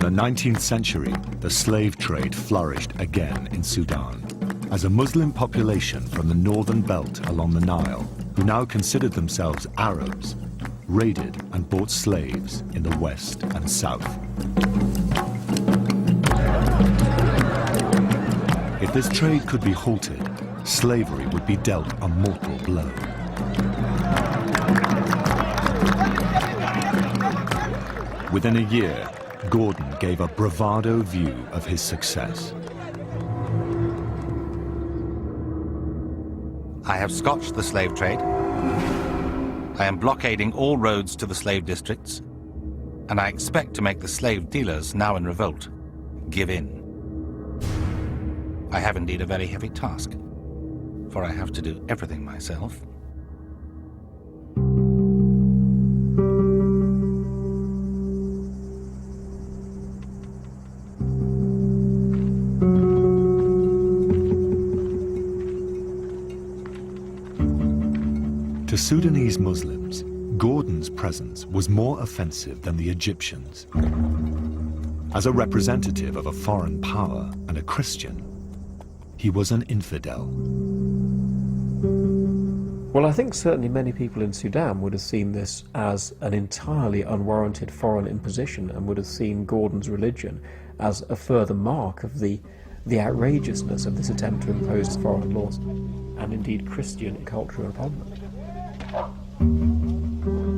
the 19th century, the slave trade flourished again in Sudan, as a Muslim population from the northern belt along the Nile, who now considered themselves Arabs, raided and bought slaves in the west and south. If this trade could be halted, slavery would be dealt a mortal blow. Within a year, Gordon gave a bravado view of his success. I have scotched the slave trade. I am blockading all roads to the slave districts, and I expect to make the slave dealers, now in revolt, give in. I have indeed a very heavy task, for I have to do everything myself. To Sudanese Muslims, Gordon's presence was more offensive than the Egyptians. As a representative of a foreign power and a Christian, he was an infidel. Well, I think certainly many people in Sudan would have seen this as an entirely unwarranted foreign imposition and would have seen Gordon's religion as a further mark of the outrageousness of this attempt to impose foreign laws and indeed Christian culture upon them.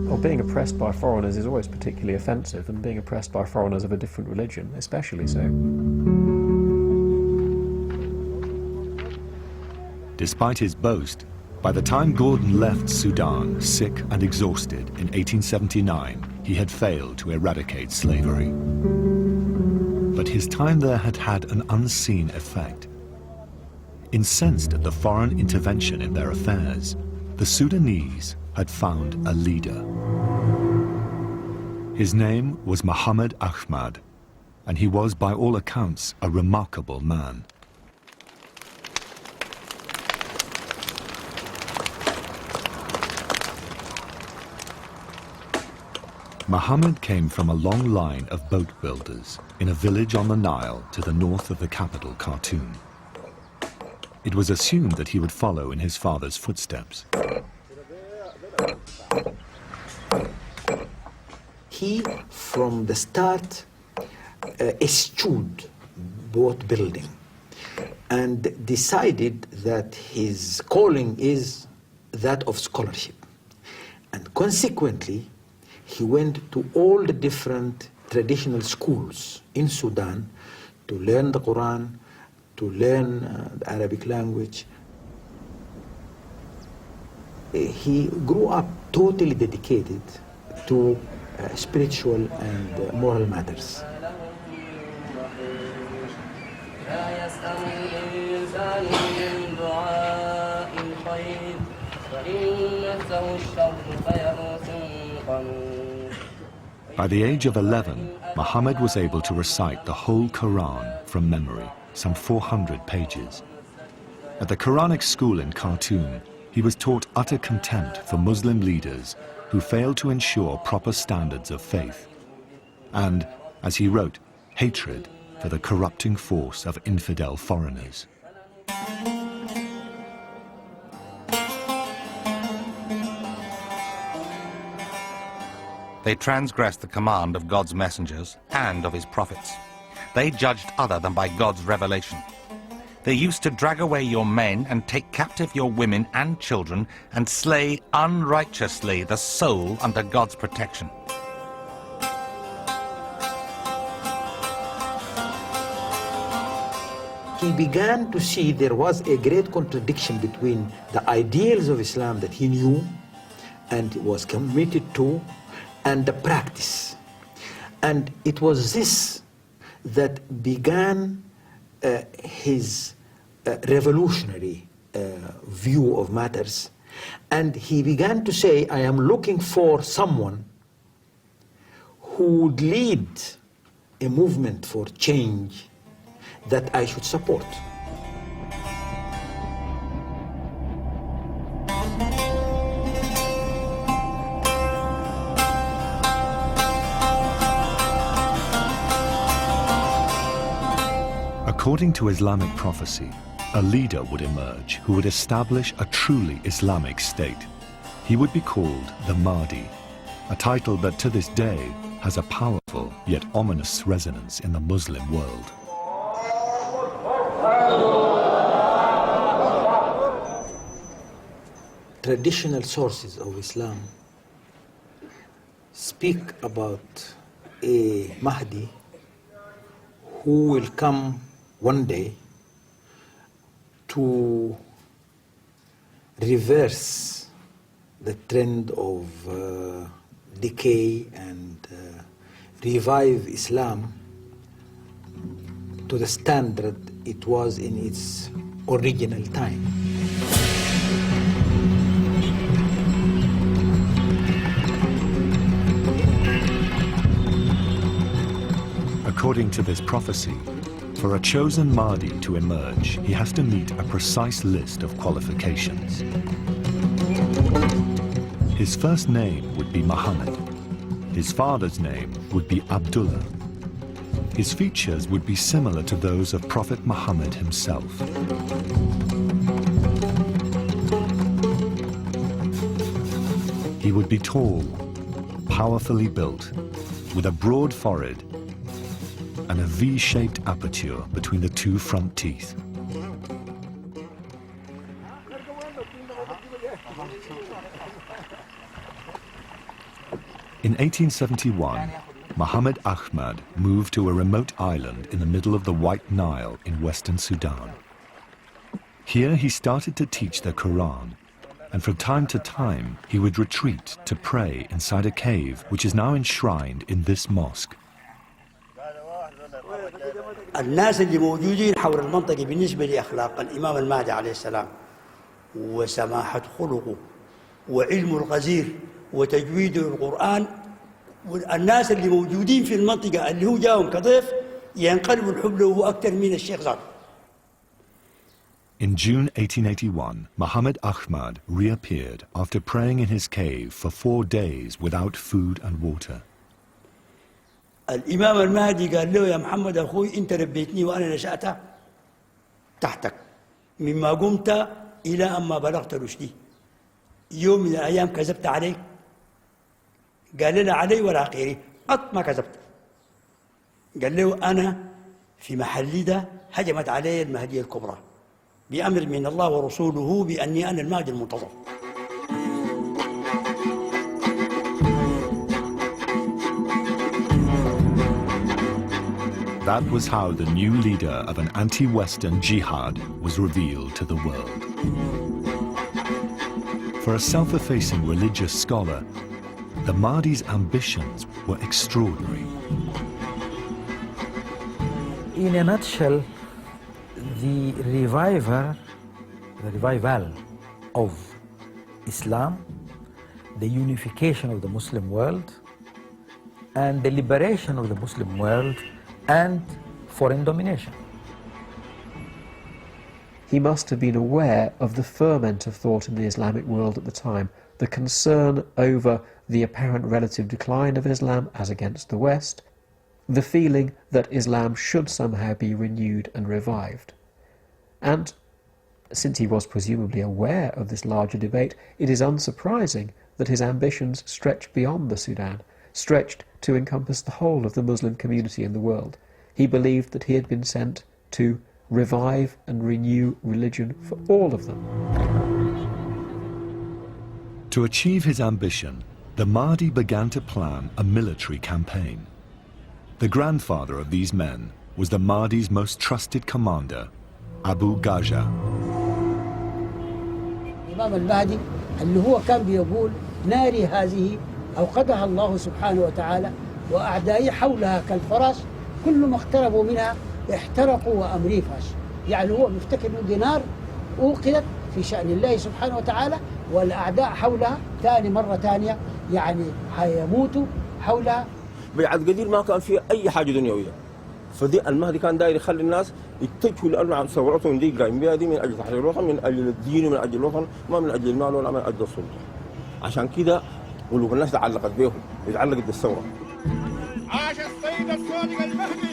Well, being oppressed by foreigners is always particularly offensive, and being oppressed by foreigners of a different religion especially so. Despite his boast, by the time Gordon left Sudan sick and exhausted in 1879, he had failed to eradicate slavery. But his time there had had an unseen effect. Incensed at the foreign intervention in their affairs, the Sudanese had found a leader. His name was Muhammad Ahmad, and he was by all accounts a remarkable man. Muhammad came from a long line of boat builders in a village on the Nile to the north of the capital, Khartoum. It was assumed that he would follow in his father's footsteps. He, from the start, eschewed boat building and decided that his calling is that of scholarship. And consequently, he went to all the different traditional schools in Sudan to learn the Quran, to learn the Arabic language. He grew up totally dedicated to spiritual and moral matters. By the age of 11, Muhammad was able to recite the whole Quran from memory, some 400 pages. At the Quranic school in Khartoum, he was taught utter contempt for Muslim leaders who failed to ensure proper standards of faith, and, as he wrote, hatred for the corrupting force of infidel foreigners. They transgressed the command of God's messengers and of his prophets. They judged other than by God's revelation. They used to drag away your men and take captive your women and children and slay unrighteously the soul under God's protection. He began to see there was a great contradiction between the ideals of Islam that he knew and was committed to and the practice. And it was this that began his revolutionary view of matters. And he began to say, I am looking for someone who would lead a movement for change that I should support. According to Islamic prophecy, a leader would emerge who would establish a truly Islamic state. He would be called the Mahdi, a title that to this day has a powerful yet ominous resonance in the Muslim world. Traditional sources of Islam speak about a Mahdi who will come one day to reverse the trend of decay and revive Islam to the standard it was in its original time. According to this prophecy, for a chosen Mahdi to emerge, he has to meet a precise list of qualifications. His first name would be Muhammad. His father's name would be Abdullah. His features would be similar to those of Prophet Muhammad himself. He would be tall, powerfully built, with a broad forehead and a V-shaped aperture between the two front teeth. In 1871, Muhammad Ahmad moved to a remote island in the middle of the White Nile in western Sudan. Here he started to teach the Quran, and from time to time he would retreat to pray inside a cave which is now enshrined in this mosque. الناس اللي موجودين حول المنطقة بالنسبة لأخلاق الإمام المهدي عليه السلام وسماحة خلقه وعلمه الغزير وتجويده القرآن، والناس اللي موجودين في المنطقة اللي هو جاهم كضيف ينقلبوا الحب له أكثر من الشيخ زاد. In June 1881, Muhammad Ahmad reappeared after praying in his cave for 4 days without food and water. الإمام المهدي قال له: يا محمد أخوي، أنت ربيتني وأنا نشأت تحتك مما قمت إلى أما بلغت رشدي. يوم من الأيام كذبت عليك. قال له: لا علي ولا غيري، قط ما كذبت. قال له: أنا في محلي ده هجمت علي المهدية الكبرى بأمر من الله ورسوله بأني أنا المهدي المنتظر. That was how the new leader of an anti-Western jihad was revealed to the world. For a self-effacing religious scholar, the Mahdi's ambitions were extraordinary. In a nutshell, the revival of Islam, the unification of the Muslim world, and the liberation of the Muslim world and foreign domination. He must have been aware of the ferment of thought in the Islamic world at the time, the concern over the apparent relative decline of Islam as against the West, the feeling that Islam should somehow be renewed and revived. And since he was presumably aware of this larger debate, it is unsurprising that his ambitions stretched beyond the Sudan, stretched to encompass the whole of the Muslim community in the world. He believed that he had been sent to revive and renew religion for all of them. To achieve his ambition, the Mahdi began to plan a military campaign. The grandfather of these men was the Mahdi's most trusted commander, Abu Gaja. الإمام المهدي اللي هو كان بيقول: ناري هذه أوقدها الله سبحانه وتعالى وأعدائي حولها كالفرس كل ما اقتربوا منها احترقوا وأمري فاش. يعني هو بيفتكر إنه دي نار أوقدت في شأن الله سبحانه وتعالى، والأعداء حولها ثاني مرة ثانية يعني حيموتوا حولها. بيعد قدير ما كان فيه أي حاجة دنيوية، فدي المهدي كان داير يخلي الناس يتجهوا لأن ثورتهم دي قايم بها دي من أجل تحرير الوطن، من أجل الدين ومن أجل الوطن، ما من أجل المال ولا من أجل السلطة. عشان كده قلوب الناس تعلقت بهم، اتعلقت بالثورة. عاش السيد الصادق المهدي.